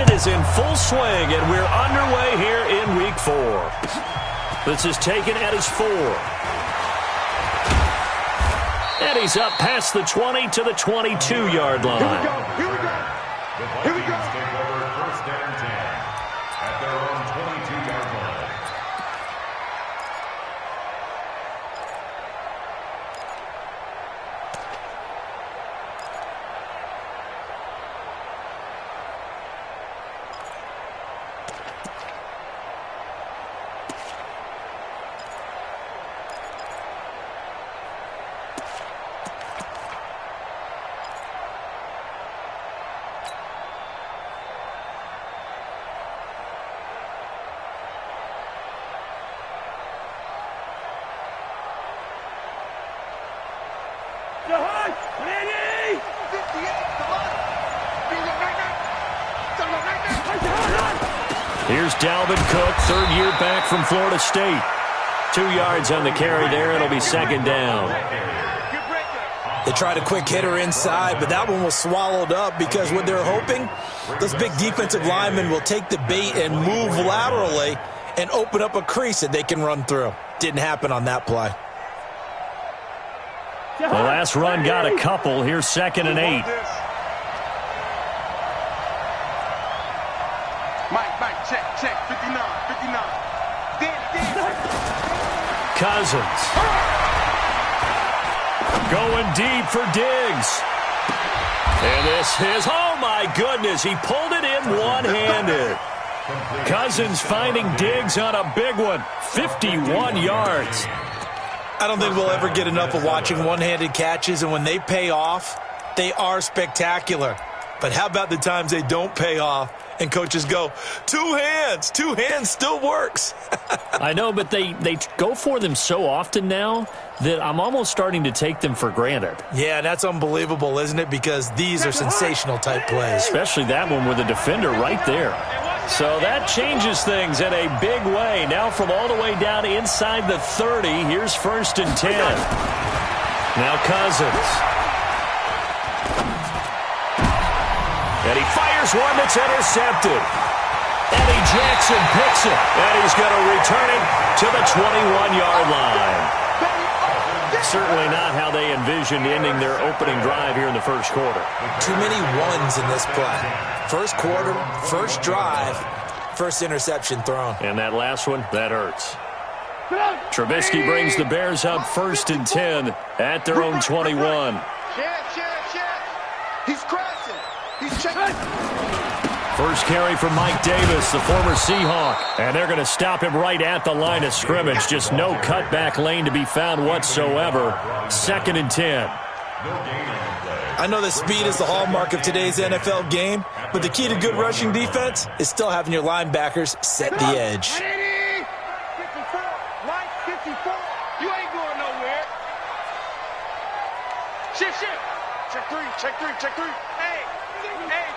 Is in full swing, and we're underway here in week 4. This is taken at his 4. And he's up past the 20 to the 22-yard line. Here we go. Here we go. Here we go. Take over first and 10 at their own 22-yard line. Here's Dalvin Cook, third year back from Florida State. 2 yards on the carry there. It'll be second down. They tried a quick hitter inside, but that one was swallowed up because what they're hoping, those big defensive linemen will take the bait and move laterally and open up a crease that they can run through. Didn't happen on that play. The last run got a couple. Here's second and 8. Mike, check, 59. Cousins. Going deep for Diggs. And this is, oh my goodness, he pulled it in one-handed. Cousins finding Diggs on a big one, 51 yards. I don't think we'll ever get enough of watching one-handed catches, and when they pay off, they are spectacular. But how about the times they don't pay off and coaches go, two hands still works. I know, but they go for them so often now that I'm almost starting to take them for granted. Yeah, that's unbelievable, isn't it? Because these are sensational type plays. Especially that one with the defender right there. So that changes things in a big way. Now from all the way down inside the 30, here's first and 10. Now Cousins. And he fires one that's intercepted. Eddie Jackson picks it, and he's going to return it to the 21-yard line. Certainly not how they envisioned ending their opening drive here in the first quarter. Too many ones in this play. First quarter, first drive, first interception thrown. And that last one, that hurts. Trubisky brings the Bears up first and 10 at their own 21. He's crashing. He's checking. First carry from Mike Davis, the former Seahawk. And they're going to stop him right at the line of scrimmage. Just no cutback lane to be found whatsoever. Second and 10. I know that speed is the hallmark of today's NFL game, but the key to good rushing defense is still having your linebackers set the edge. 54, Mike, 54. You ain't going nowhere. Shift. Check three. Hey,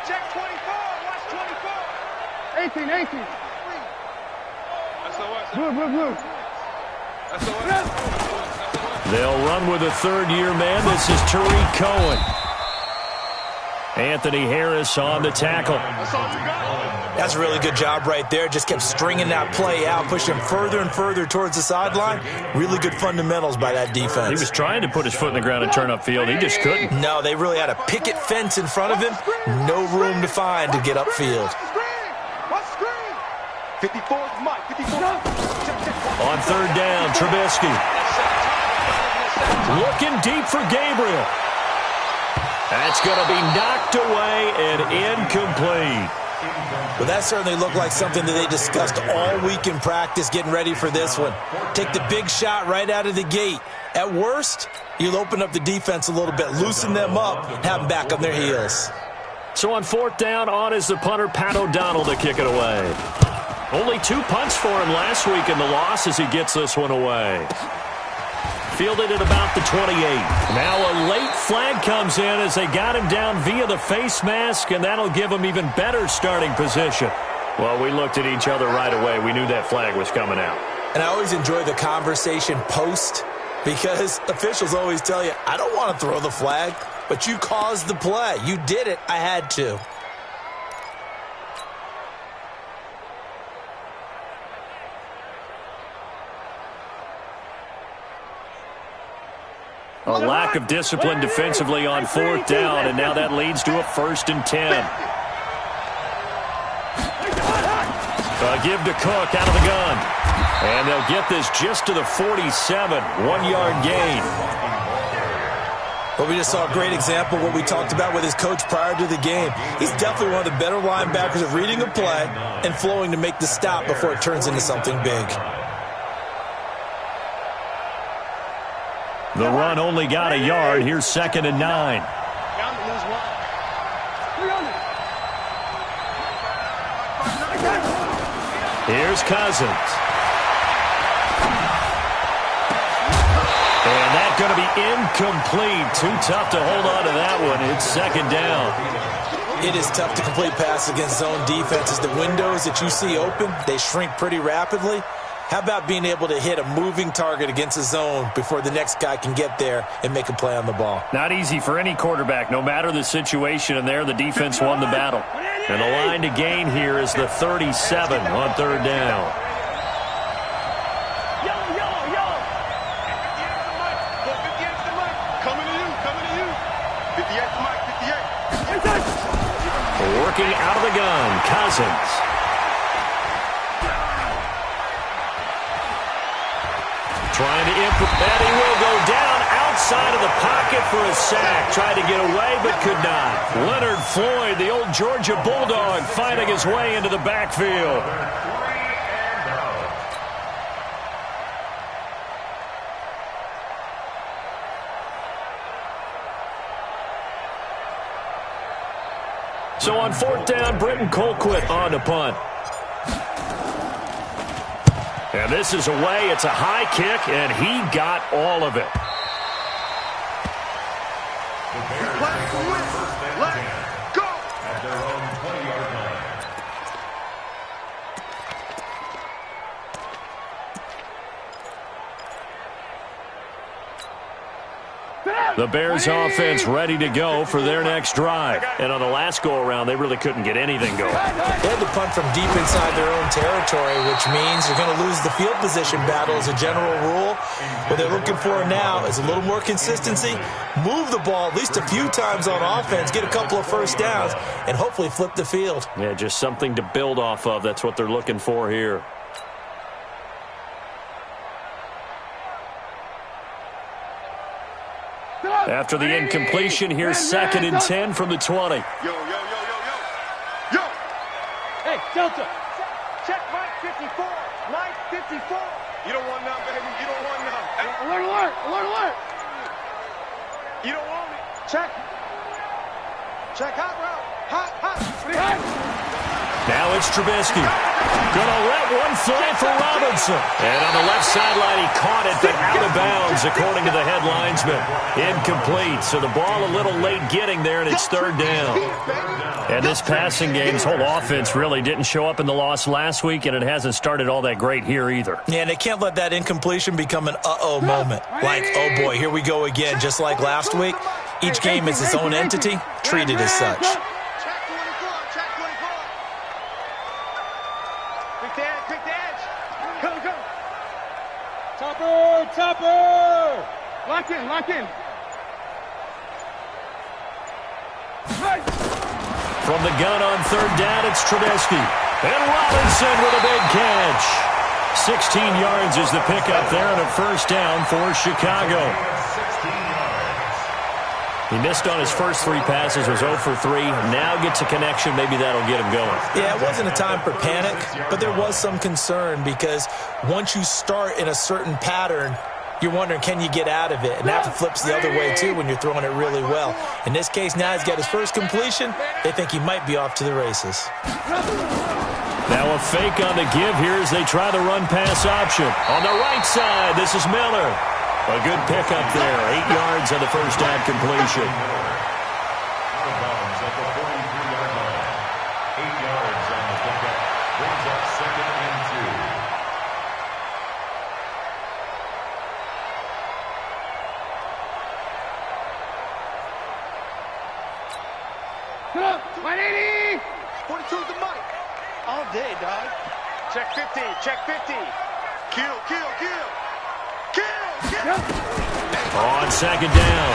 check 24. Watch 24. 18. Blue. They'll run with a third-year man. This is Tariq Cohen. Anthony Harris on the tackle. That's a really good job right there. Just kept stringing that play out, pushing him further and further towards the sideline. Really good fundamentals by that defense. He was trying to put his foot in the ground and turn upfield. He just couldn't. No, they really had a picket fence in front of him. No room to find to get upfield. 54, Mike, 54. On third down, Trubisky. Looking deep for Gabriel. That's going to be knocked away and incomplete. Well, that certainly looked like something that they discussed all week in practice getting ready for this one. Take the big shot right out of the gate. At worst, you'll open up the defense a little bit, loosen them up, and have them back on their heels. So on fourth down, on is the punter, Pat O'Donnell, to kick it away. Only 2 punts for him last week in the loss as he gets this one away. Fielded at about the 28. Now a late flag comes in as they got him down via the face mask, and that'll give him even better starting position. Well, we looked at each other right away. We knew that flag was coming out. And I always enjoy the conversation post because officials always tell you, I don't want to throw the flag, but you caused the play. You did it. I had to. A lack of discipline defensively on 4th down, and now that leads to a 1st and 10. Give to Cook out of the gun. And they'll get this just to the 47. 1-yard gain. Well, we just saw a great example of what we talked about with his coach prior to the game. He's definitely one of the better linebackers of reading a play and flowing to make the stop before it turns into something big. The run only got a yard. Here's 2nd and 9. Here's Cousins. And that's going to be incomplete. Too tough to hold on to that one. It's 2nd down. It is tough to complete passes against zone defenses. The windows that you see open, they shrink pretty rapidly. How about being able to hit a moving target against a zone before the next guy can get there and make a play on the ball? Not easy for any quarterback, no matter the situation, and there the defense won the battle. And the line to gain here is the 37 on 3rd down. Working out of the gun, Cousins. Trying to implement, he will go down outside of the pocket for a sack. Tried to get away, but could not. Leonard Floyd, the old Georgia Bulldog, fighting his way into the backfield. So on 4th down, Britton Colquitt on the punt. And this is away. It's a high kick, and he got all of it. Let's go! At their own 20-yard line. The Bears offense ready to go for their next drive. And on the last go-around, they really couldn't get anything going. They had to punt from deep inside their own territory, which means you're going to lose the field position battle as a general rule. What they're looking for now is a little more consistency, move the ball at least a few times on offense, get a couple of 1st downs, and hopefully flip the field. Yeah, just something to build off of. That's what they're looking for here. After the incompletion, here's 2nd and 10 from the 20. Yo. Hey, Delta. Check Mike 54. Mike 54. You don't want none, baby. You don't want none. Hey. Alert. You don't want me. Check hot route. Hot. Now it's Trubisky. Gonna let one fly for Robinson. And on the left sideline, he caught it, but out of bounds, according to the head linesman. Incomplete, so the ball a little late getting there, and it's 3rd down. And this passing game's whole offense really didn't show up in the loss last week, and it hasn't started all that great here either. Yeah, and they can't let that incompletion become an uh-oh moment. Like, oh boy, here we go again, just like last week. Each game is its own entity, treated as such. Topper! Lock in. From the gun on 3rd down, it's Trubisky. And Robinson with a big catch. 16 yards is the pickup there, and a 1st down for Chicago. He missed on his first 3 passes, was 0 for 3. Now gets a connection. Maybe that'll get him going. Yeah, it wasn't a time for panic, but there was some concern because once you start in a certain pattern, you're wondering, can you get out of it? And that flips the other way, too, when you're throwing it really well. In this case, now he's got his first completion. They think he might be off to the races. Now a fake on the give here as they try the run-pass option. On the right side, this is Miller. A good pickup there. 8 yards on the 1st down completion. Out of bounds at the 43-yard line. 8 yards on the pickup. Brings up 2nd and 2. Put up! 180! 42 is the mic. All day, dog. Check 50. Kill. On second down,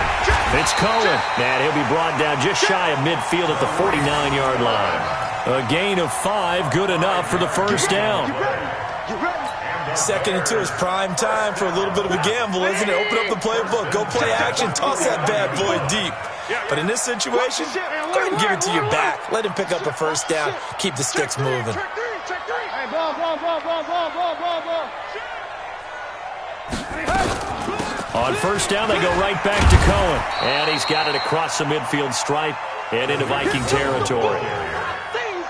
it's Cohen. And he'll be brought down just shy of midfield at the 49-yard line. A gain of 5, good enough for the first down. Second and 2 is prime time for a little bit of a gamble, isn't it? Open up the playbook, go play action, toss that bad boy deep. But in this situation, go ahead and give it to your back. Let him pick up a first down. Keep the sticks moving. On first down, they go right back to Cohen. And he's got it across the midfield stripe and into Viking territory.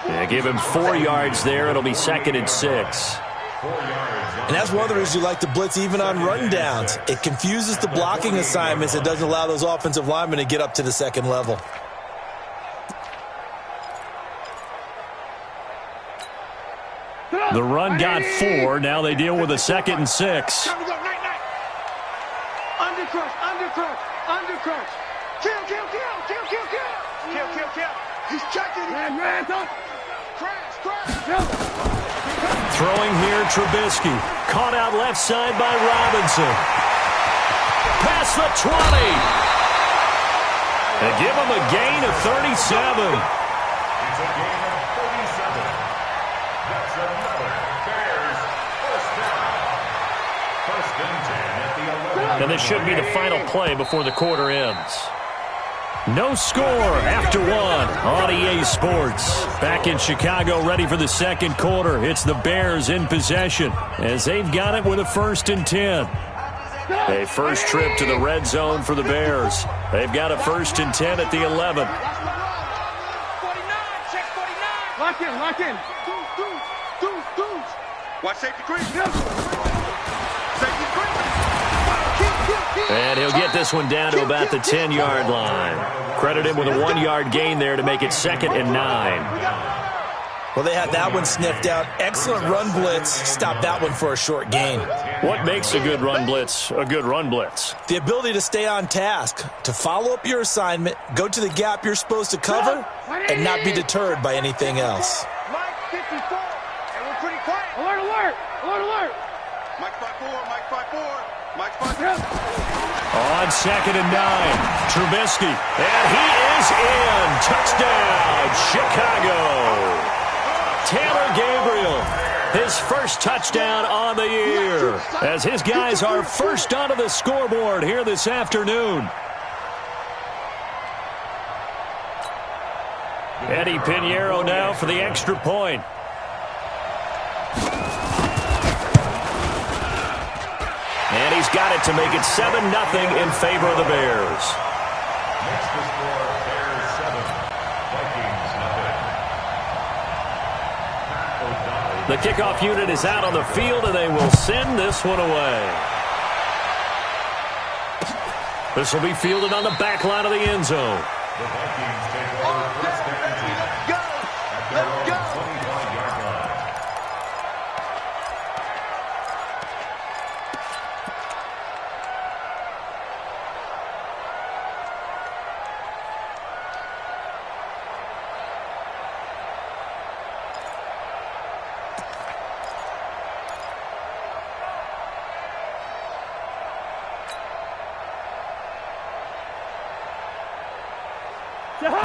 They give him 4 yards there. It'll be second and 6. And that's one of the reasons you like to blitz even on rundowns. It confuses the blocking assignments. It doesn't allow those offensive linemen to get up to the second level. The run got 4. Now they deal with a second and 6. Undercrush. Kill. He's checking it. Crash. Throwing here, Trubisky. Caught out left side by Robinson. Past the 20. And give him a gain of 37. It's a gain of 37. That's another Bears first down. First and 10 at the 11. And this should be the final play before the quarter ends. No score after 1 on EA Sports. Back in Chicago, ready for the second quarter. It's the Bears in possession as they've got it with a first and 10. A first trip to the red zone for the Bears. They've got a first and 10 at the 11. 49, check 49. Lock in. Deuce. Watch safety creep. Safety creep. And he'll get this one down to about the 10-yard line. Credit him with a 1-yard gain there to make it second and 9. Well, they had that one sniffed out. Excellent run blitz. Stop that one for a short gain. What makes a good run blitz a good run blitz? The ability to stay on task, to follow up your assignment, go to the gap you're supposed to cover, and not be deterred by anything else. Mike 54. And we're pretty quiet. Alert. Mike 54. On second and 9, Trubisky. And he is in. Touchdown, Chicago. Taylor Gabriel, his first touchdown on the year, as his guys are first onto the scoreboard here this afternoon. Eddie Pinheiro now for the extra point. And he's got it to make it 7-0 in favor of the Bears. Next to score, Bears 7, Vikings nothing. The kickoff unit is out on the field, and they will send this one away. This will be fielded on the back line of the end zone. The Vikings take over first and 10 at their own 25-yard line.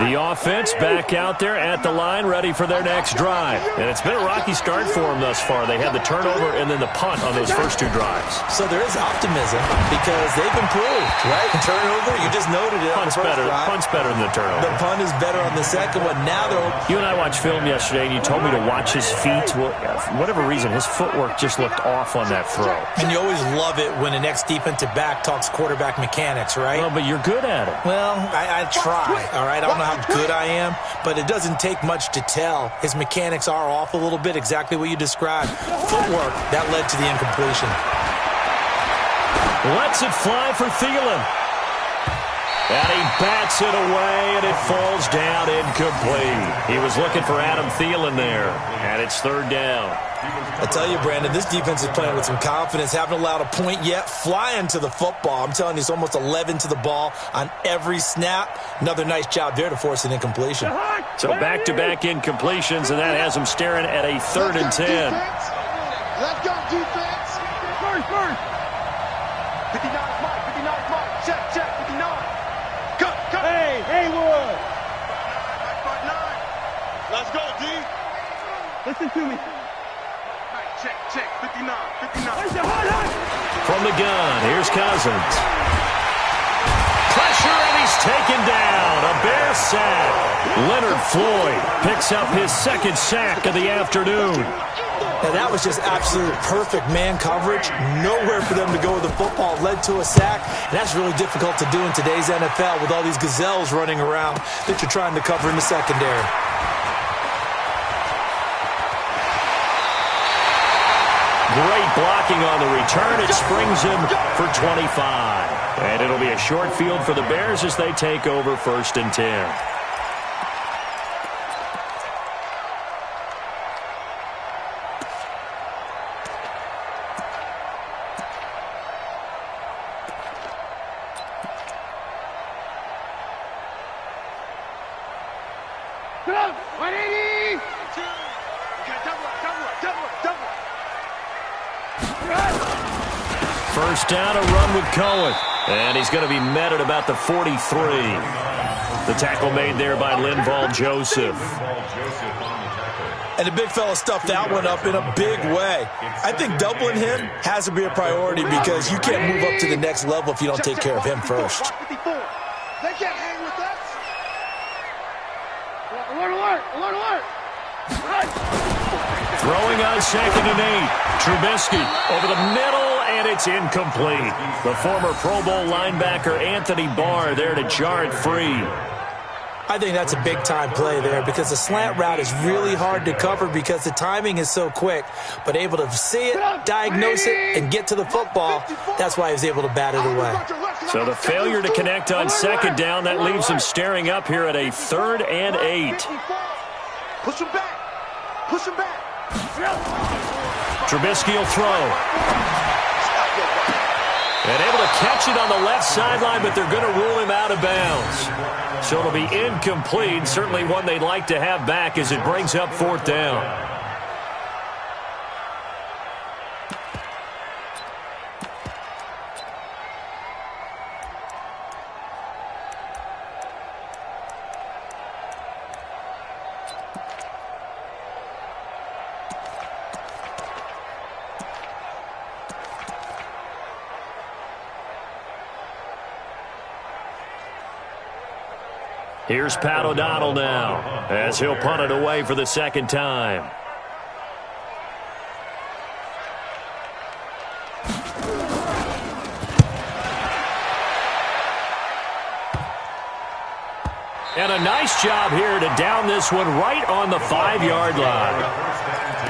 The offense back out there at the line, ready for their next drive. And it's been a rocky start for them thus far. They had the turnover and then the punt on those first 2 drives. So there is optimism because they've improved, right? Turnover, you just noted it. Punt's better than the turnover. The punt is better on the second one. Now they're... You and I watched film yesterday, and you told me to watch his feet. Well, for whatever reason, his footwork just looked off on that throw. And you always love it when an ex-defensive back talks quarterback mechanics, right? Well, but you're good at it. Well, I try, all right? I don't know how good I am, but it doesn't take much to tell. His mechanics are off a little bit, exactly what you described. Footwork, that led to the incompletion. Lets it fly for Thielen. And he bats it away, and it falls down incomplete. He was looking for Adam Thielen there, and it's third down. I tell you, Brandon, this defense is playing with some confidence. Haven't allowed a point yet. Flying to the football. I'm telling you, it's almost 11 to the ball on every snap. Another nice job there to force an incompletion. So back-to-back incompletions, and that has him staring at a third and 10. Let's go, defense. First. 59 is mine. 59 is mine. Check, 59. Cut. Hey, Haywood. 5'9". Let's go, D. Listen to me. Check. 59. From the gun, here's Cousins. Pressure, and he's taken down. A Bear sack. Leonard Floyd picks up his second sack of the afternoon. Now, that was just absolute perfect man coverage. Nowhere for them to go with the football. Led to a sack, and that's really difficult to do in today's NFL with all these gazelles running around that you're trying to cover in the secondary. Great blocking on the return. It springs him for 25. And it'll be a short field for the Bears as they take over 1st and 10. First down, a run with Cohen. And he's going to be met at about the 43. The tackle made there by Linval Joseph. And the big fella stuffed that one up in a big way. I think doubling him has to be a priority because you can't move up to the next level if you don't take care of him first. They can't hang with us. Alert. Throwing on 2nd and 8. Trubisky over the middle, and it's incomplete. The former Pro Bowl linebacker Anthony Barr there to jar it free. I think that's a big-time play there because the slant route is really hard to cover because the timing is so quick. But able to see it, diagnose it, and get to the football, that's why he was able to bat it away. So the failure to connect on 2nd down, that leaves him staring up here at a 3rd and 8. Push him back. Trubisky will throw. And able to catch it on the left sideline, but they're going to rule him out of bounds. So it'll be incomplete. Certainly one they'd like to have back as it brings up 4th down. Here's Pat O'Donnell now as he'll punt it away for the 2nd time. And a nice job here to down this one right on the 5-yard line.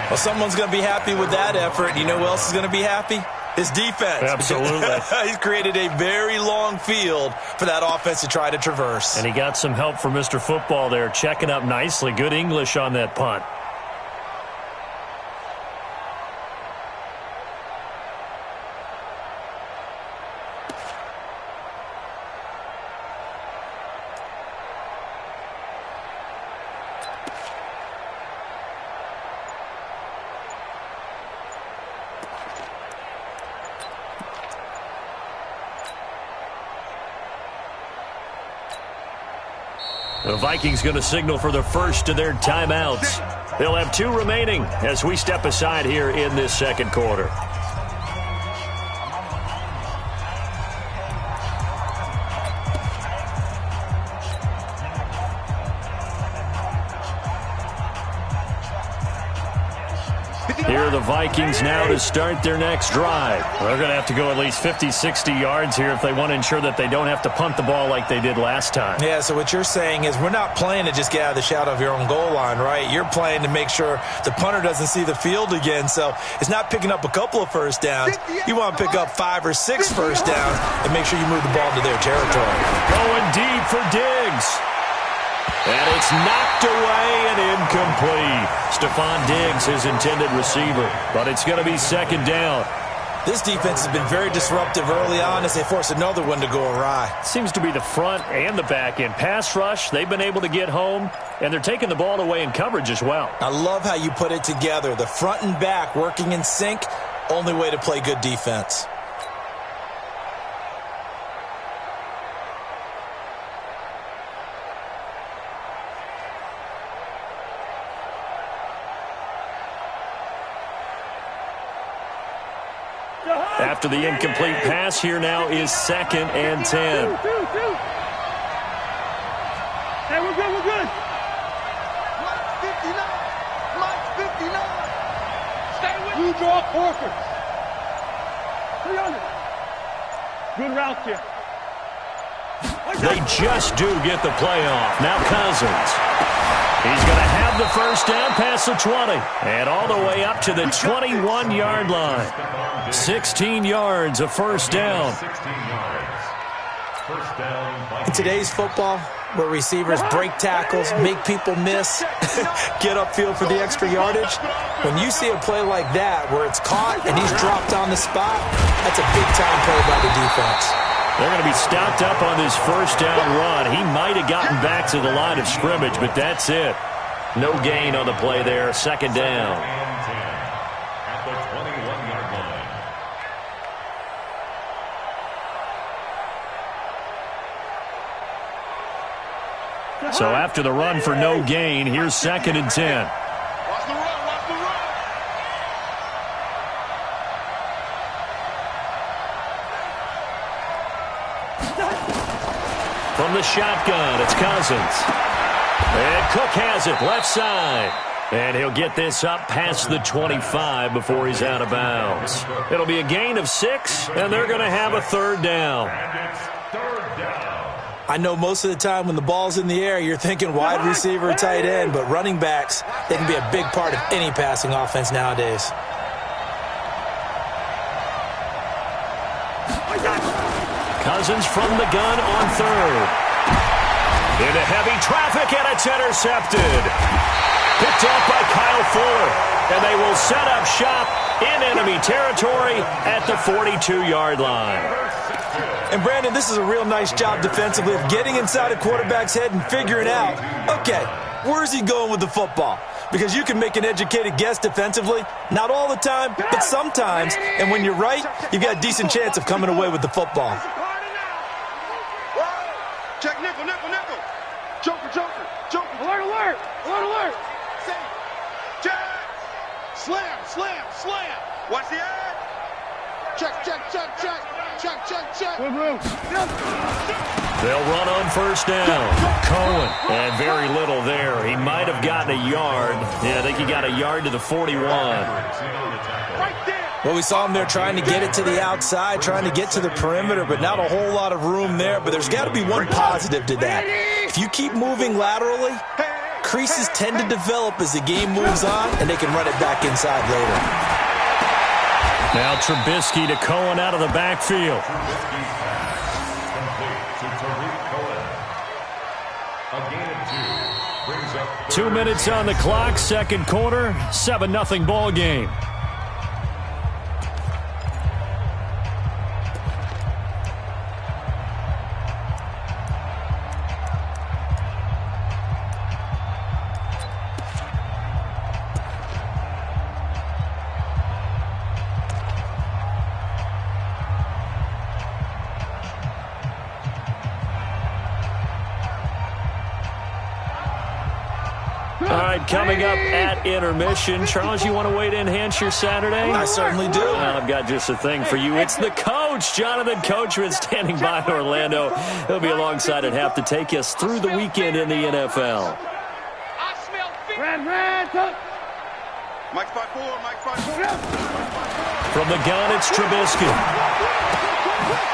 Well, someone's going to be happy with that effort. You know who else is going to be happy? His defense. Absolutely. He's created a very long field for that offense to try to traverse. And he got some help from Mr. Football there, checking up nicely. Good English on that punt. The Vikings going to signal for the first of their timeouts. They'll have 2 remaining as we step aside here in this 2nd quarter. Here are the Vikings now to start their next drive. They're going to have to go at least 50, 60 yards here if they want to ensure that they don't have to punt the ball like they did last time. Yeah, so what you're saying is we're not playing to just get out of the shadow of your own goal line, right? You're playing to make sure the punter doesn't see the field again. So it's not picking up a couple of first downs. You want to pick up 5 or 6 first downs and make sure you move the ball into their territory. Going deep for Diggs. And it's knocked away and incomplete. Stephon Diggs, his intended receiver. But it's going to be 2nd down. This defense has been very disruptive early on as they force another one to go awry. Seems to be the front and the back end. Pass rush, they've been able to get home, and they're taking the ball away in coverage as well. I love how you put it together. The front and back working in sync, only way to play good defense. After the incomplete pass, here now is 2nd and 10. Hey, we're good, we're good. Mike 59. Mike 59. Stay with you. Draw Corker. 300. Good route here. They just do get the play off. Now Cousins. He's going to have the first down past the 20. And all the way up to the 21-yard line. 16 yards, a first down. 16 yards. First down. In today's football, where receivers break tackles, make people miss, get upfield for the extra yardage, when you see a play like that where it's caught and he's dropped on the spot, that's a big-time play by the defense. They're going to be stocked up on this first down run. He might have gotten back to the line of scrimmage, but that's it. No gain on the play there. 2nd down. At the 21-yard line. So after the run for no gain, here's 2nd and 10. Watch the run, watch the run. From the shotgun, it's Cousins. And Cook has it, left side. And he'll get this up past the 25 before he's out of bounds. It'll be a gain of 6, and they're going to have a 3rd down. And it's 3rd down. I know most of the time when the ball's in the air, you're thinking wide receiver or tight end, but running backs, they can be a big part of any passing offense nowadays. Cousins from the gun on 3rd. Into heavy traffic, and it's intercepted. Picked off by Kyle Fuller. And they will set up shop in enemy territory at the 42-yard line. And, Brandon, this is a real nice job defensively of getting inside a quarterback's head and figuring out, okay, where's he going with the football? Because you can make an educated guess defensively, not all the time, but sometimes. And when you're right, you've got a decent chance of coming away with the football. Check nickel, nickel, nickel. Joker, joker, joker. Alert, alert, alert, alert. Safe. Check. Slam, slam, slam. Watch the ad. Check, check, check, check. Check, check, check. They'll run on first down. Cohen, and very little there. He might have gotten a yard. Yeah, I think he got a yard to the 41. Right there. Well, we saw him there trying to get it to the outside, trying to get to the perimeter, but not a whole lot of room there. But there's got to be one positive to that. If you keep moving laterally, creases tend to develop as the game moves on, and they can run it back inside later. Now Trubisky to Cohen out of the backfield. Trubisky's pass complete to Tariq Cohen. A gain of 2 brings up 2 minutes on the clock, second quarter, 7-0 ball game. All right, coming up at intermission. Charles, you want to wait to enhance your Saturday? I certainly do. Well, I've got just a thing for you. It's the coach, Jonathan Coachman, standing by in Orlando. He'll be alongside at half to take us through the weekend in the NFL. Red. Mike 5-4, Mike 5-4. From the gun, it's Trubisky.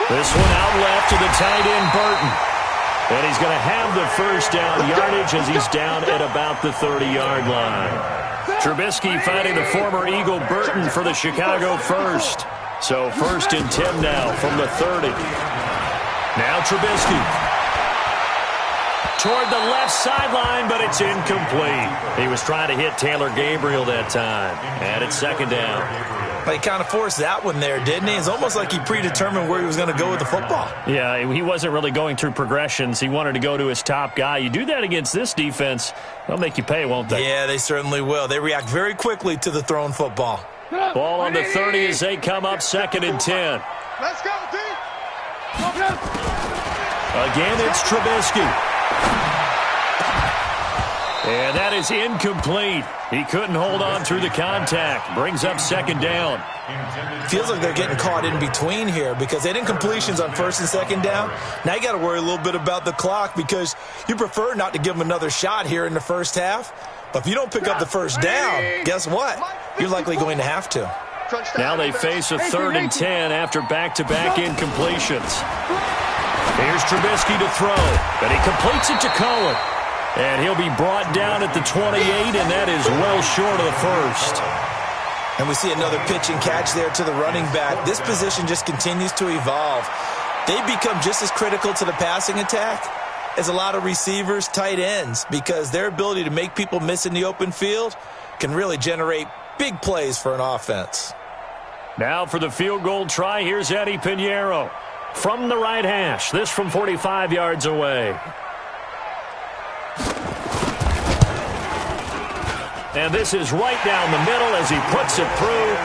This one out left to the tight end, Burton. And he's going to have the first down yardage as he's down at about the 30-yard line. Trubisky finding the former Eagle Burton for the Chicago first. So 1st and 10 now from the 30. Now Trubisky. Toward the left sideline, but it's incomplete. He was trying to hit Taylor Gabriel that time. And it's 2nd down. He kind of forced that one there, didn't he? It's almost like he predetermined where he was going to go with the football. Yeah, he wasn't really going through progressions. He wanted to go to his top guy. You do that against this defense, they'll make you pay, won't they? Yeah, they certainly will. They react very quickly to the thrown football. Ball on the 30 as they come up 2nd and 10. Let's go, D. Again, it's Trubisky. And that is incomplete. He couldn't hold on through the contact. Brings up second down. Feels like they're getting caught in between here because they didn't completions on first and second down. Now you got to worry a little bit about the clock because you prefer not to give them another shot here in the first half. But if you don't pick up the first down, guess what? You're likely going to have to. Now they face a 3rd and 10 after back-to-back incompletions. Here's Trubisky to throw, but he completes it to Cohen. And he'll be brought down at the 28, and that is well short of the first. And we see another pitch and catch there to the running back. This position just continues to evolve. They become just as critical to the passing attack as a lot of receivers, tight ends, because their ability to make people miss in the open field can really generate big plays for an offense. Now for the field goal try, here's Eddie Pinheiro. From the right hash, this from 45 yards away. And this is right down the middle as he puts it through.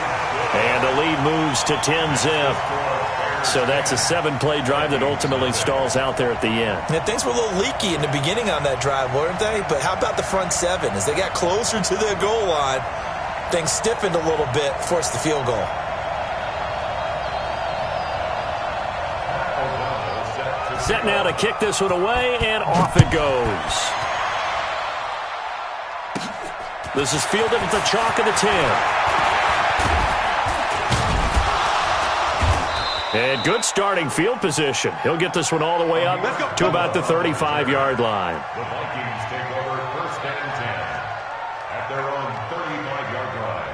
And the lead moves to 10-zip. So that's a 7-play drive that ultimately stalls out there at the end. Yeah, things were a little leaky in the beginning on that drive, weren't they? But how about the front 7? As they got closer to their goal line, things stiffened a little bit, forced the field goal. Set now to kick this one away, and off it goes. This is fielded at the chalk of the 10. And good starting field position. He'll get this one all the way up to about the 35-yard line. The Vikings take over 1st and 10 at their own 35-yard line.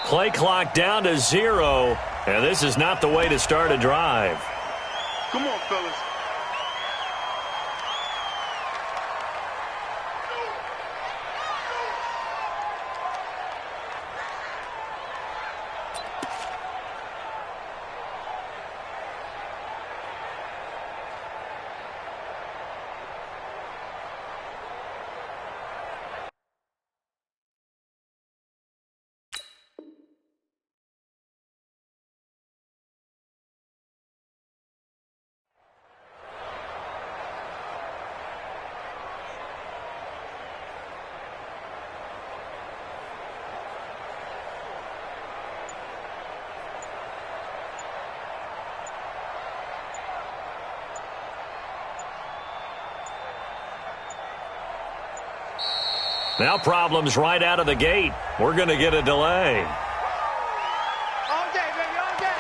Play clock down to 0, and this is not the way to start a drive. Come on, fellas. Now problems right out of the gate. We're going to get a delay. All day, baby, all day.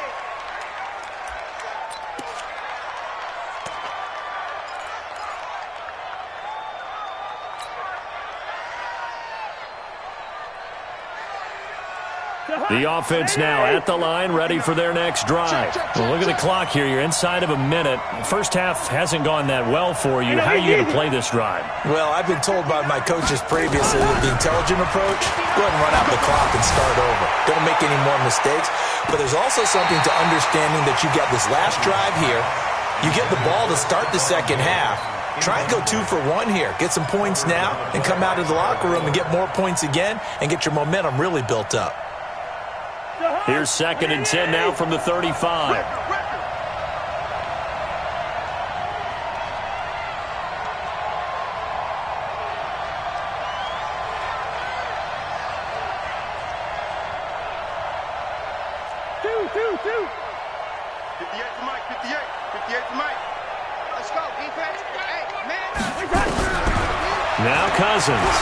The offense now at the line, ready for their next drive. Well, look at the clock here. You're inside of a minute. First half hasn't gone that well for you. How are you going to play this drive? Well, I've been told by my coaches previously that the intelligent approach, go ahead and run out the clock and start over. Don't make any more mistakes. But there's also something to understanding that you got this last drive here. You get the ball to start the second half. Try and go 2 for 1 here. Get some points now and come out of the locker room and get more points again and get your momentum really built up. Here's 2nd and 10 now from the 35. Two. 58 to Mike, 58 to Mike. Let's go, defense. Hey, man. Now Cousins.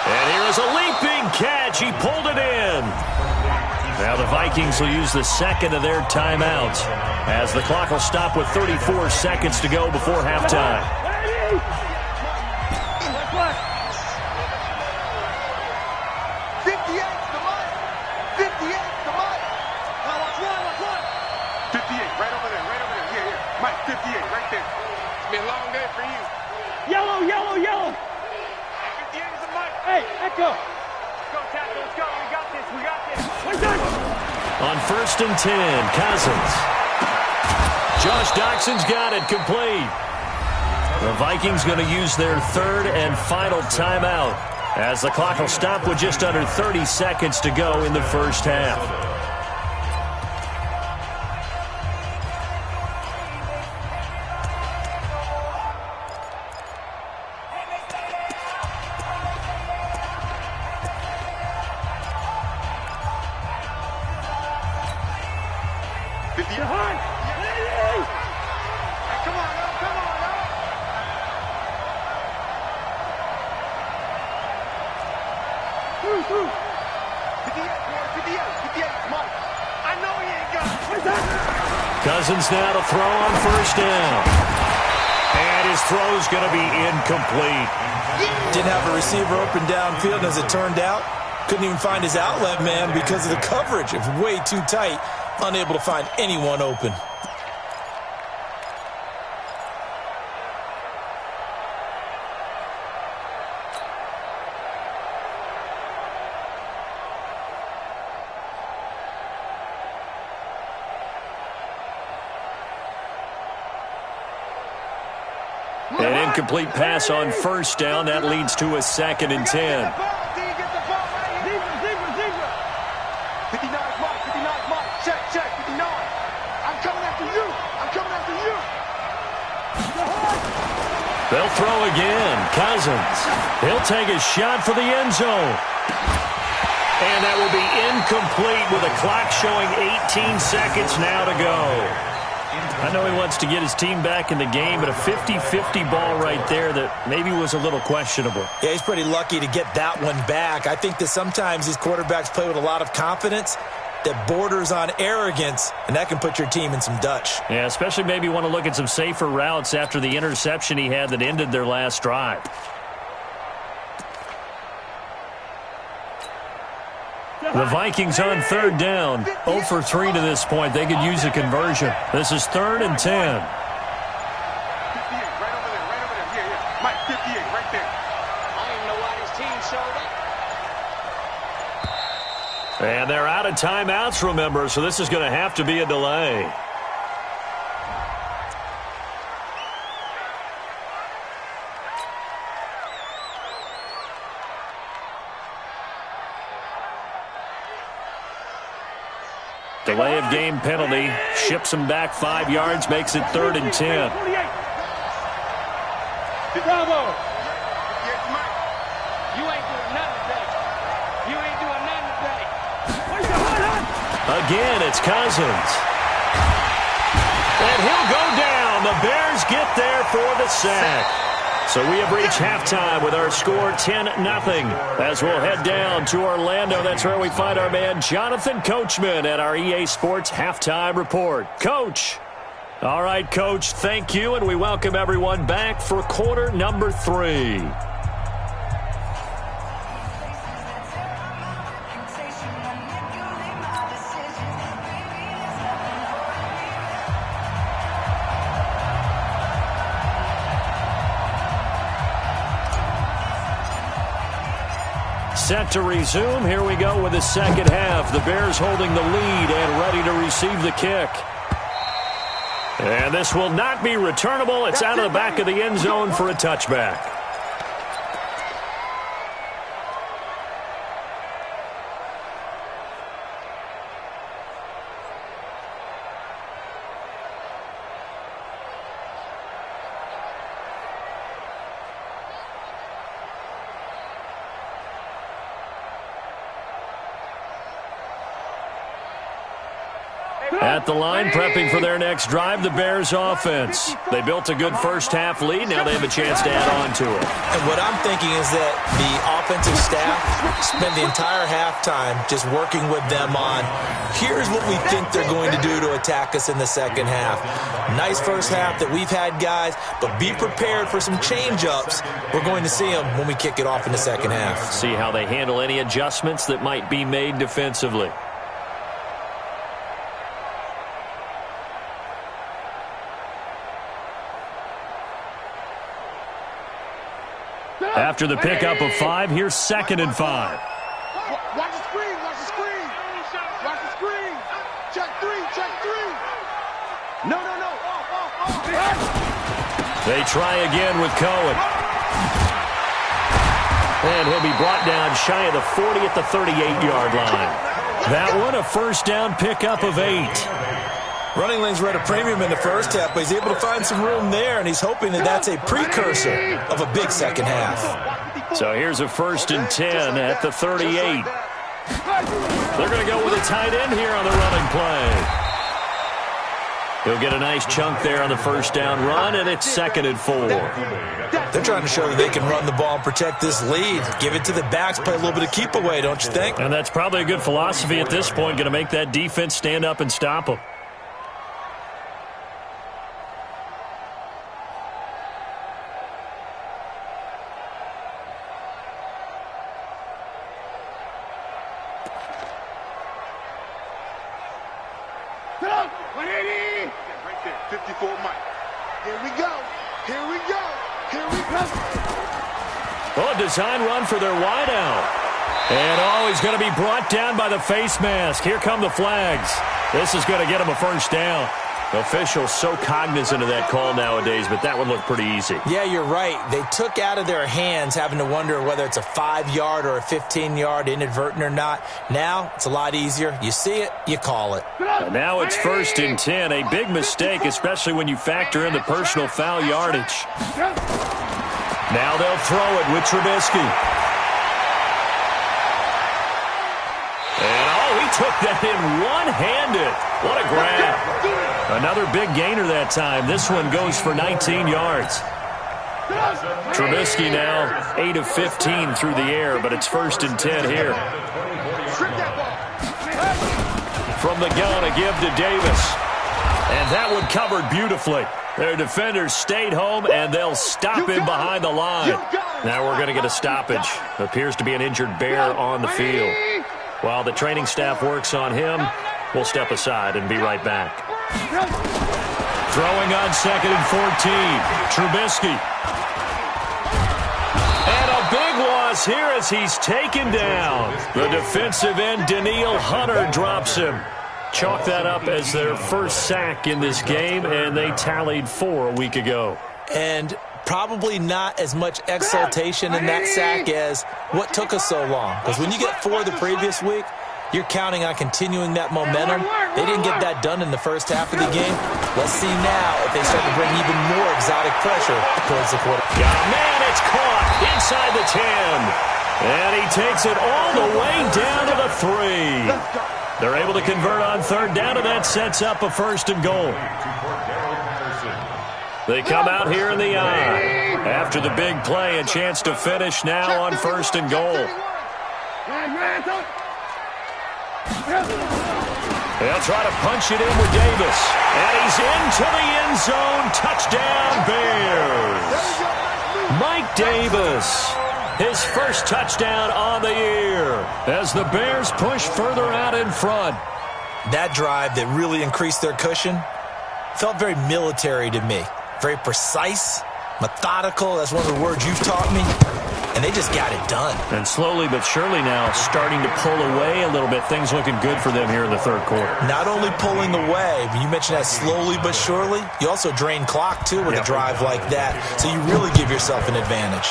And here is a leaping catch. He pulled it in. Now the Vikings will use the second of their timeouts as the clock will stop with 34 seconds to go before halftime. 58 to Mike. 58 to Mike. Watch one. 58, right over there. Here. Mike, 58, right yellow, yellow. 58 is a mic. Hey, Echo. Let's go, Tackle. Let's go. We got this. We got this. On 1st and 10, Cousins. Josh Doxson's got it complete. The Vikings going to use their 3rd and final timeout as the clock will stop with just under 30 seconds to go in the first half. Cousins now to throw on 1st down. And his throw's going to be incomplete. Didn't have a receiver open downfield, and as it turned out, couldn't even find his outlet man because of the coverage. It was way too tight, unable to find anyone open. An incomplete pass on 1st down. That leads to a 2nd and 10. 59 is Mike. 59 is Mike. Check, check. 59. I'm coming after you. I'm coming after you. They'll throw again. Cousins. He'll take a shot for the end zone. And that will be incomplete with a clock showing 18 seconds now to go. I know he wants to get his team back in the game, but a 50-50 ball right there that maybe was a little questionable. Yeah, he's pretty lucky to get that one back. I think that sometimes these quarterbacks play with a lot of confidence that borders on arrogance, and that can put your team in some Dutch. Yeah, especially maybe want to look at some safer routes after the interception he had that ended their last drive. The Vikings on 3rd down. 0 for 3 to this point. They could use a conversion. This is 3rd and 10. 58, right over there, right over there. Yeah. Mike, 58, right there. I don't even know why this team showed up. And they're out of timeouts, remember, so this is going to have to be a delay. Delay of game penalty. Ships him back 5 yards, makes it 3rd and 10. Bravo. 58 is Mike. You ain't doing nothing today. You ain't doing nothing today. Again, it's Cousins. And he'll go down. The Bears get there for the sack. So we have reached halftime with our score 10-0. As we'll head down to Orlando, that's where we find our man Jonathan Coachman at our EA Sports Halftime Report. Coach. All right, Coach, thank you, and we welcome everyone back for quarter number 3. Set to resume. Here we go with the second half. The Bears holding the lead and ready to receive the kick. And this will not be returnable. It's out of the back of the end zone for a touchback. At the line, prepping for their next drive, the Bears offense. They built a good first half lead. Now they have a chance to add on to it. And what I'm thinking is that the offensive staff spent the entire halftime just working with them on, here's what we think they're going to do to attack us in the second half. Nice first half that we've had, guys, but be prepared for some change-ups. We're going to see them when we kick it off in the second half. See how they handle any adjustments that might be made defensively. After the pickup of 5, here's 2nd and 5. Watch the screen, watch the screen. Watch the screen. Check 3, check 3. No. They try again with Cohen. And he'll be brought down shy of the 40 at the 38-yard line. That one, a first down pickup of 8. Running lanes were at a premium in the first half, but he's able to find some room there, and he's hoping that that's a precursor of a big second half. So here's a 1st and 10 at the 38. They're going to go with a tight end here on the running play. He'll get a nice chunk there on the first down run, and it's 2nd and 4. They're trying to show that they can run the ball and protect this lead. Give it to the backs, play a little bit of keep away, don't you think? And that's probably a good philosophy at this point, going to make that defense stand up and stop them. Get up, 180. Right there, 54 Mike. Here we go. Here we go. Here we go. Oh, design run for their wideout. And, he's going to be brought down by the face mask. Here come the flags. This is going to get him a first down. Officials so cognizant of that call nowadays, but that one looked pretty easy. Yeah, you're right. They took out of their hands having to wonder whether it's a 5-yard or a 15-yard, inadvertent or not. Now, it's a lot easier. You see it, you call it. And now it's 1st and 10. A big mistake, especially when you factor in the personal foul yardage. Now they'll throw it with Trubisky. And, he took that in one-handed. What a grab. Another big gainer that time. This one goes for 19 yards. Trubisky now 8 of 15 through the air, but it's 1st and 10 here. From the gun, a give to Davis. And that one covered beautifully. Their defenders stayed home, and they'll stop him behind the line. Now we're going to get a stoppage. Appears to be an injured Bear on the field. While the training staff works on him, we'll step aside and be right back. Throwing on 2nd and 14. Trubisky. And a big loss here as he's taken down. The defensive end, Danielle Hunter, drops him. Chalk that up as their first sack in this game, and they tallied 4 a week ago. And probably not as much exultation in that sack as what took us so long. Because when you get 4 the previous week, you're counting on continuing that momentum. They didn't get that done in the first half of the game. Let's see now if they start to bring even more exotic pressure towards the quarter. Yeah, man, it's caught inside the 10. And he takes it all the way down to the 3. They're able to convert on 3rd down, and that sets up a 1st and goal. They come out here in the eye. After the big play, a chance to finish now on 1st and goal. They'll try to punch it in with Davis. And he's into the end zone. Touchdown, Bears. Mike Davis, his first touchdown on the year as the Bears push further out in front. That drive that really increased their cushion felt very military to me. Very precise, methodical. That's one of the words you've taught me. And they just got it done. And slowly but surely now starting to pull away a little bit. Things looking good for them here in the 3rd quarter. Not only pulling away, but you mentioned that slowly but surely. You also drain clock, too, with a drive like that. So you really give yourself an advantage.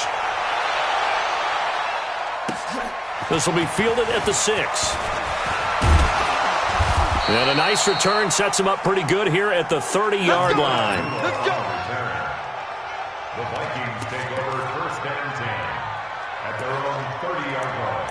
This will be fielded at the 6. And a nice return sets him up pretty good here at the 30-yard line. Let's go. The Vikings take over 1st and 10 at their own 30-yard line.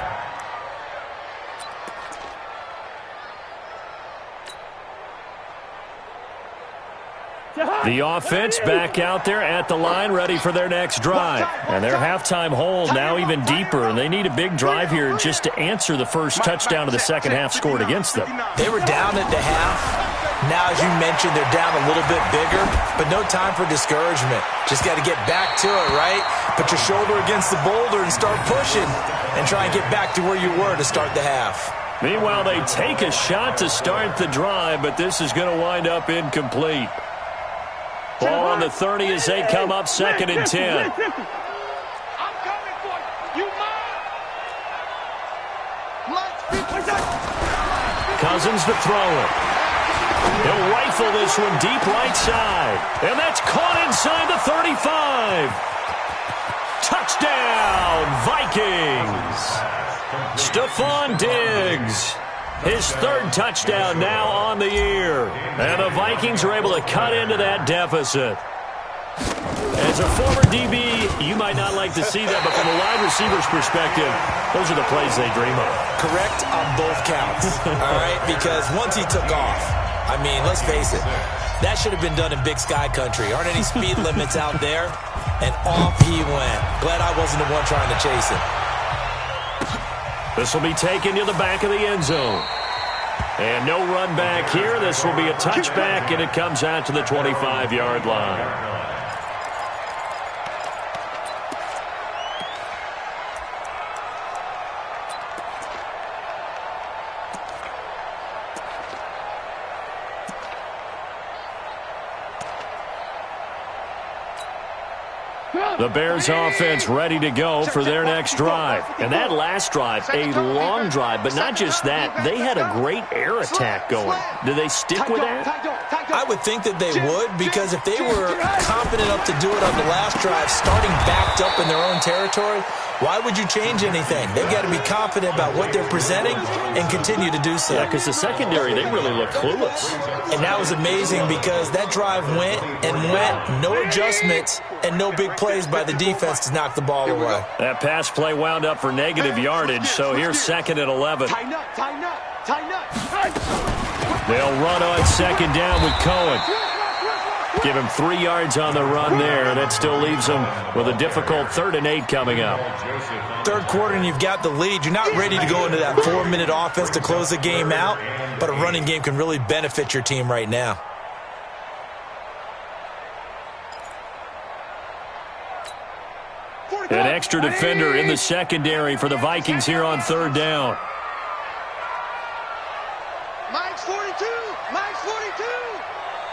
The offense back out there at the line, ready for their next drive. And their halftime hold now even deeper, and they need a big drive here just to answer the first touchdown of the second half scored against them. They were down at the half. Now, as you mentioned, they're down a little bit bigger, but no time for discouragement. Just got to get back to it, right? Put your shoulder against the boulder and start pushing and try and get back to where you were to start the half. Meanwhile, they take a shot to start the drive, but this is going to wind up incomplete. Ball on the 30 as they come up 2nd and 10. Cousins to throw it. He'll rifle this one deep right side. And that's caught inside the 35. Touchdown, Vikings. Stephon Diggs. His third touchdown now on the year. And the Vikings are able to cut into that deficit. As a former DB, you might not like to see that, but from a wide receiver's perspective, those are the plays they dream of. Correct on both counts, all right? Because once he took off, I mean, let's face it, that should have been done in Big Sky Country. Aren't any speed limits out there? And off he went. Glad I wasn't the one trying to chase him. This will be taken to the back of the end zone. And no run back here. This will be a touchback, and it comes out to the 25-yard line. The Bears offense ready to go for their next drive. And that last drive, a long drive, but not just that. They had a great air attack going. Do they stick with that? I would think that they would, because if they were confident enough to do it on the last drive, starting backed up in their own territory, why would you change anything? They've got to be confident about what they're presenting and continue to do so. Yeah, because the secondary, they really look clueless. And that was amazing because that drive went and went, no adjustments and no big plays by the defense to knock the ball away. That pass play wound up for negative yardage, so here's 2nd and 11. They'll run on 2nd down with Cohen. Give him 3 yards on the run there. That still leaves him with a difficult 3rd and 8 coming up. Third quarter and you've got the lead. You're not ready to go into that 4-minute offense to close the game out, but a running game can really benefit your team right now. An extra defender in the secondary for the Vikings here on 3rd down. Mike's 42. Mike's 42.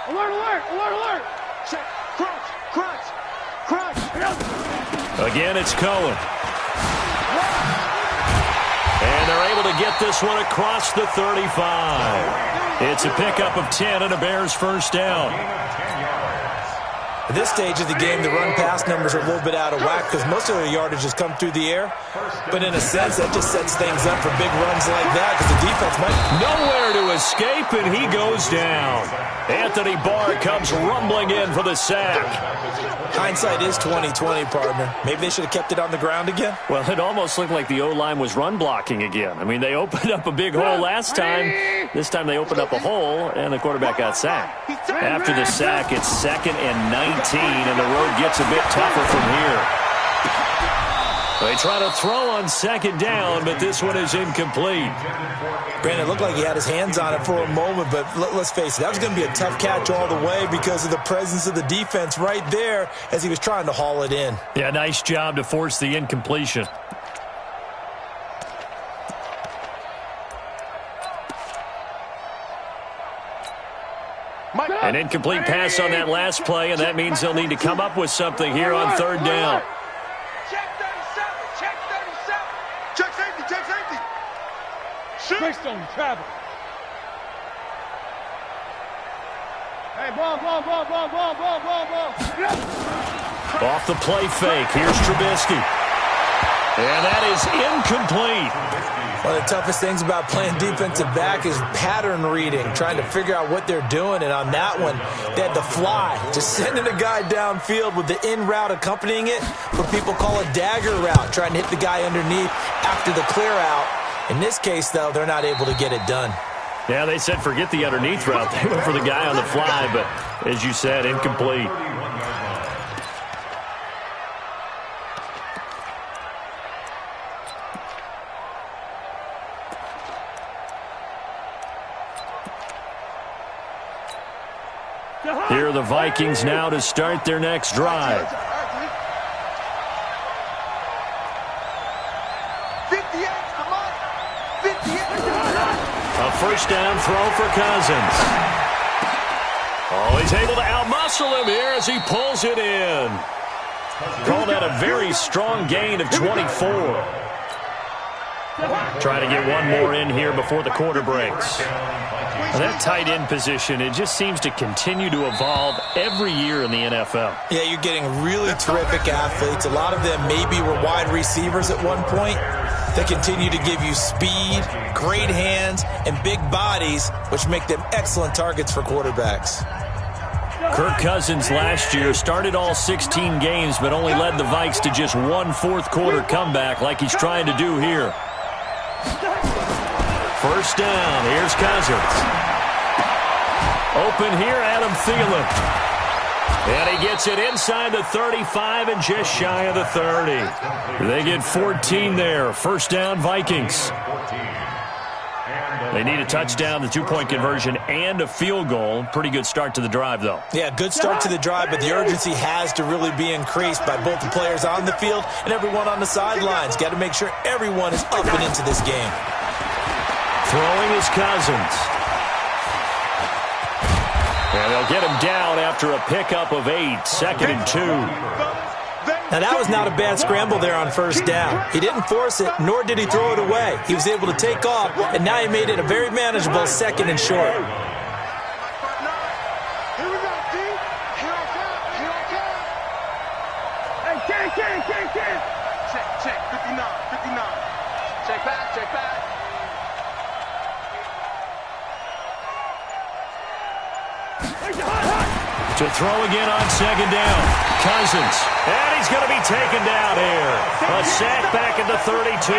Alert, alert, alert, alert. Check. Crunch, crunch, crunch. Again, it's Cohen. And they're able to get this one across the 35. It's a pickup of 10 and a Bears first down. At this stage of the game, the run-pass numbers are a little bit out of whack because most of the yardage has come through the air. But in a sense, that just sets things up for big runs like that because the defense might... Nowhere to escape, and he goes down. Anthony Barr comes rumbling in for the sack. Hindsight is 20/20, partner. Maybe they should have kept it on the ground again. Well, it almost looked like the O-line was run blocking again. I mean, they opened up a big hole last time. This time they opened up a hole, and the quarterback got sacked. After the sack, it's 2nd and 19, and the road gets a bit tougher from here. They try to throw on 2nd down, but this one is incomplete. Brandon, it looked like he had his hands on it for a moment, but let's face it, that was going to be a tough catch all the way because of the presence of the defense right there as he was trying to haul it in. Yeah, nice job to force the incompletion. An incomplete pass on that last play, and that means they'll need to come up with something here on 3rd down. Check 37. Check 37. Check safety. Check safety. Based on travel. Hey, ball. Off the play fake, here's Trubisky. And that is incomplete. One of the toughest things about playing defensive back is pattern reading, trying to figure out what they're doing. And on that one, they had the fly, just sending a guy downfield with the in route accompanying it, what people call a dagger route, trying to hit the guy underneath after the clear out. In this case, though, they're not able to get it done. Yeah, they said forget the underneath route. They went for the guy on the fly, but as you said, incomplete. Here are the Vikings now to start their next drive. 58, come on. 58. A first down throw for Cousins. Oh, he's able to outmuscle him here as he pulls it in. Called that a very strong gain of 24. Try to get one more in here before the quarter breaks. Well, that tight end position, it just seems to continue to evolve every year in the NFL. Yeah, you're getting really terrific athletes. A lot of them maybe were wide receivers at one point. They continue to give you speed, great hands, and big bodies, which make them excellent targets for quarterbacks. Kirk Cousins last year started all 16 games, but only led the Vikes to just one fourth-quarter comeback like he's trying to do here. First down, here's Cousins. Open here, Adam Thielen. And he gets it inside the 35 and just shy of the 30. They get 14 there. First down, Vikings. They need a touchdown, the two-point conversion, and a field goal. Pretty good start to the drive, though. Yeah, good start to the drive, but the urgency has to really be increased by both the players on the field and everyone on the sidelines. Got to make sure everyone is up and into this game. Throwing is Cousins. And they'll get him down after a pickup of 8, 2nd and 2. Now, that was not a bad scramble there on first down. He didn't force it, nor did he throw it away. He was able to take off, and now he made it a very manageable 2nd and short. Here we go, D. Here I come. Here I come. Hey, check. 59. Check back. To throw again on 2nd down. Cousins. And he's going to be taken down here. A sack back at the 32.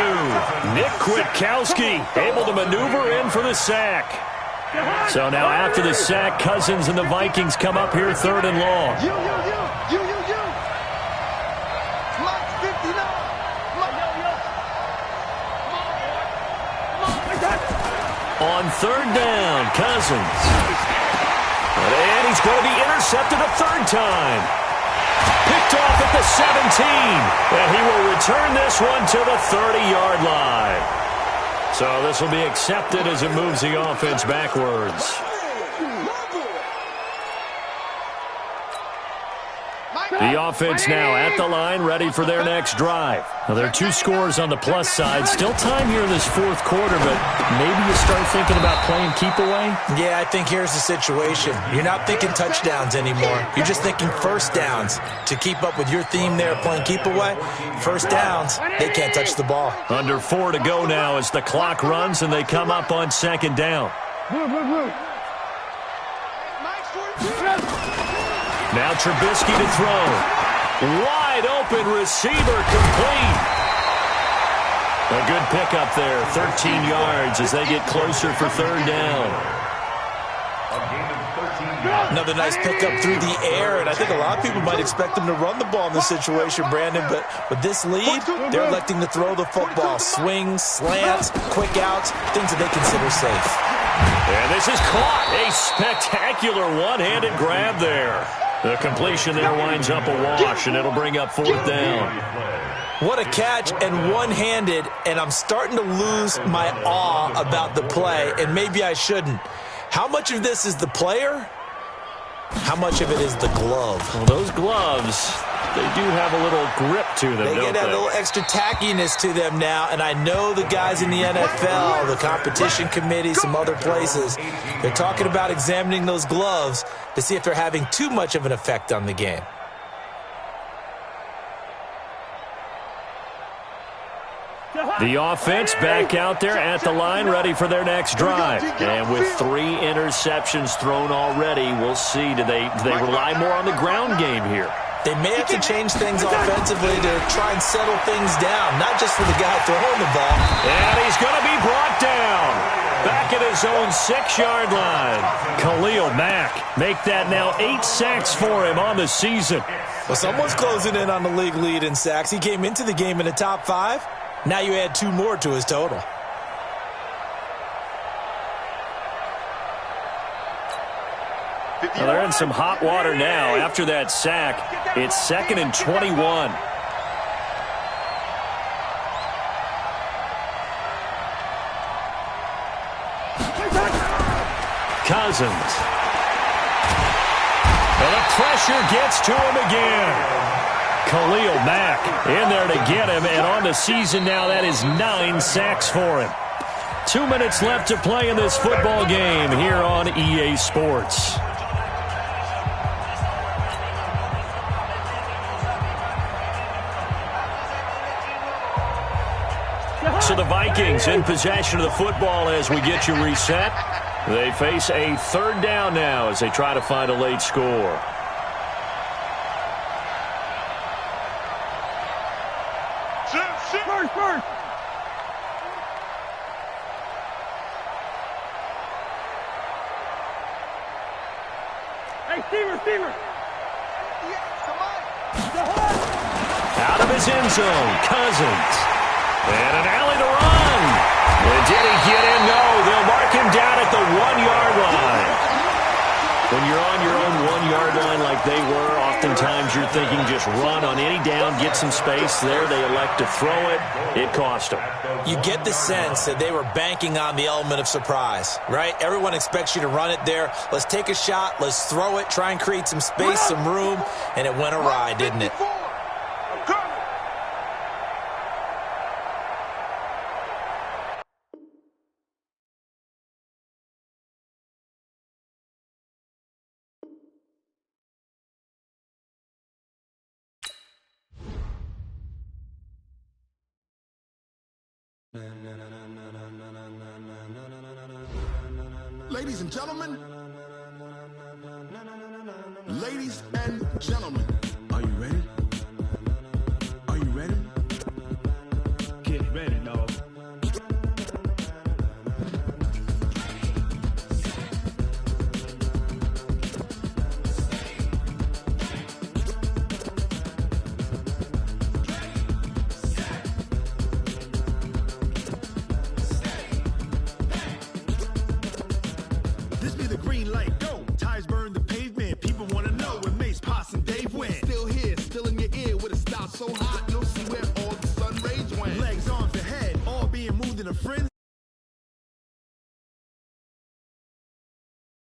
Nick Kwiatkowski able to maneuver in for the sack. So now after the sack, Cousins and the Vikings come up here 3rd and long. You. Mike 59. On 3rd down, Cousins. And he's going to be intercepted a 3rd time. Picked off at the 17. And he will return this one to the 30-yard line. So this will be accepted as it moves the offense backwards. The offense now at the line, ready for their next drive. Now, there are 2 scores on the plus side. Still time here in this 4th quarter, but maybe you start thinking about playing keep away? Yeah, I think here's the situation. You're not thinking touchdowns anymore. You're just thinking first downs. To keep up with your theme there, playing keep away, first downs, they can't touch the ball. Under 4 to go now as the clock runs and they come up on 2nd down. Now Trubisky to throw. Wide open receiver complete. A good pickup there. 13 yards as they get closer for 3rd down. Another nice pickup through the air, and I think a lot of people might expect them to run the ball in this situation, Brandon, but with this lead, they're electing to throw the football. Swings, slants, quick outs, things that they consider safe. And this is caught. A spectacular one-handed grab there. The completion there winds up a wash, and it'll bring up 4th down. What a catch, and one-handed, and I'm starting to lose my awe about the play, and maybe I shouldn't. How much of this is the player? How much of it is the glove? Well, those gloves, they do have a little grip to them, They don't get that they? little extra tackiness to them now, and I know the guys in the NFL, the competition committee, some other places, they're talking about examining those gloves to see if they're having too much of an effect on the game. The offense back out there at the line, ready for their next drive. And with 3 interceptions thrown already, we'll see. Do they rely more on the ground game here? They may have to change things offensively to try and settle things down, not just for the guy throwing the ball. And he's going to be brought down. Back at his own 6-yard line. Khalil Mack make that now 8 sacks for him on the season. Well, someone's closing in on the league lead in sacks. He came into the game in the top 5. Now you add 2 more to his total. Well, they're in some hot water now. After that sack, it's 2nd and 21. Cousins. And the pressure gets to him again. Khalil Mack in there to get him, and on the season now. That is 9 sacks for him. 2 minutes left to play in this football game here on EA Sports. So the Vikings in possession of the football as we get you reset. They face a third down now as they try to find a late score. First. Hey, receiver. Out of his end zone, Cousins. And an alley to run. And did he get in? No, they'll mark him down at the 1-yard line. When you're on your own 1-yard line like they were, oftentimes you're thinking just run on any down, get some space. There they elect to throw it. It cost them. You get the sense that they were banking on the element of surprise, right? Everyone expects you to run it there. Let's take a shot. Let's throw it. Try and create some space, some room. And it went awry, didn't it? Ladies and gentlemen, are you ready? Are you ready? Get ready, dog. This be the green light.